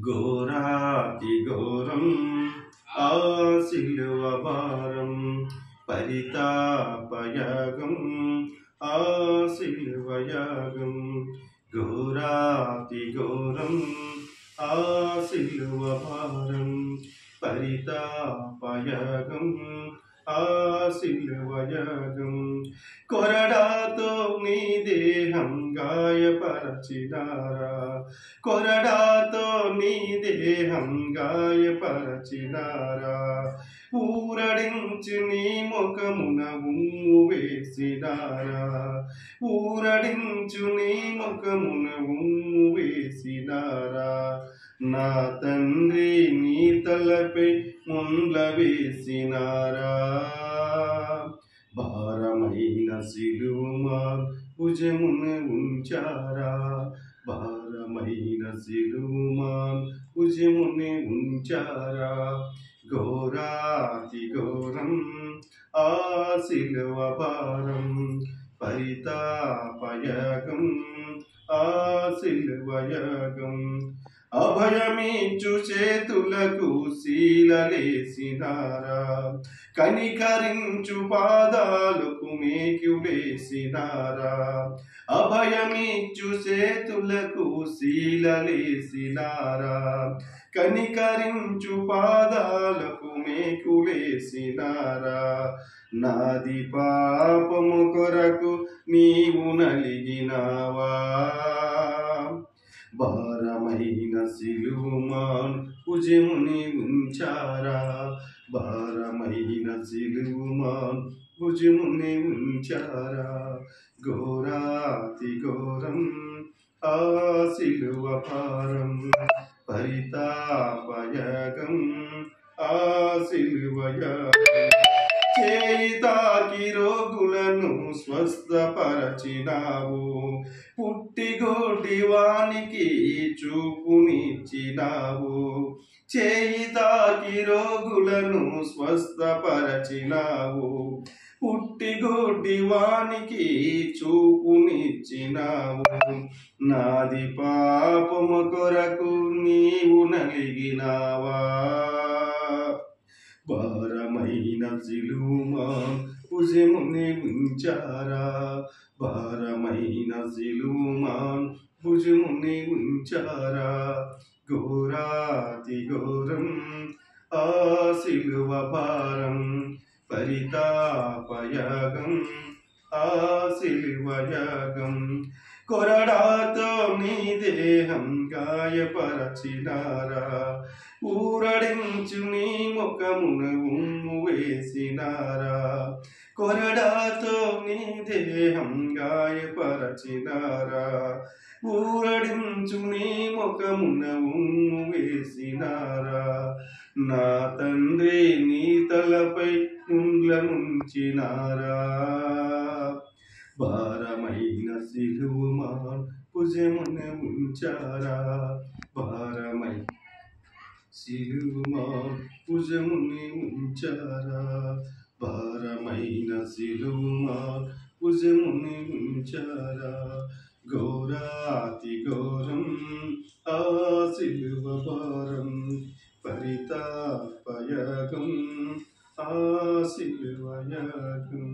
ఘోరాతి ఘోరం ఆ సిలువ భారం, పరితాపయాగం ఆ సిలువ యాగం. ఘోరాతి ఘోరం ఆ సిలువ భారం, పరితాపయాగం ఆ సిలువ యాగం. కొరడాతో నీ దేహం గాయపరచినారా, కొరడాతో నీ దేహం గాయపరచినారా. ఊరడించి నీ ముఖమున ఉమ్ము వేసినారా, ఊరడించు నీ ముఖమున ఉమ్ము వేసినారా. నా తండ్రి నీ తలపై ముండ్ల వేసినారా, భారమైన సిలువ భుజమున ఉంచారా, భారమైన సిలువ భుజమున ఉంచారా. ఘోరాతి ఘోరం ఆ సిలువ భారం, పరితాపయాగం ఆ సిలువ యాగం. అభయమిచ్చు చేతులకు శీలలేసినారా, కనికరించు పాదాలకు మేకులేసినారా. అభయమిచ్చు చేతులకు శీలలేసినారా, కనికరించు పాదాలకు మేకులేసినారా. నాది పాపము కొరకు నీవు నలిగినావా, భారమైన సిలువ భుజముని ఉంచారా, భారమైన సిలువ భుజముని ఉంచారా. ఘోరాతి ఘోరం ఆ సిలువ భారం, పరితాపయాగం ఆ సిలువ యాగం. చేయి తాకి రోగులను స్వస్థపరచినావు, పుట్టిగోటి వానికి చూపునిచ్చినావు. చేయి తాకి రోగులను స్వస్థపరచినావు, పుట్టిగోటి వానికి చూపునిచ్చినావు. నాది పాపము కొరకు నీవు నలిగినావా, భారమైన సిలువ భుజముని ఉంచారా, భారమైన సిలువ భుజముని ఉంచారా. ఘోరాతి ఘోరం ఆ సిలువ భారం, పరితాపయాగం ఆ సిలువ యాగం. కొరడాతో నీ దేహం గాయపరచినారా, ఊరడించు నీ ముఖమున ఉమ్ము వేసినారా. కొరడాతో నీ దేహం గాయపరచినారా, ఊరడించు నీ ముఖమున ఉమ్ము వేసినారా. నా తండ్రి నీ తలపై ముండ్ల నుంచినారా, భారమైన సిలువ భుజమున ఉంచారా, భారమైన సిలువ భుజముని ఉంచారా, భారమైన సిలువ భుజముని ఉంచారా. ఘోరాతి ఘోరం ఆ సిలువ భారం, పరితాపయాగం ఆ సిలువ యాగం.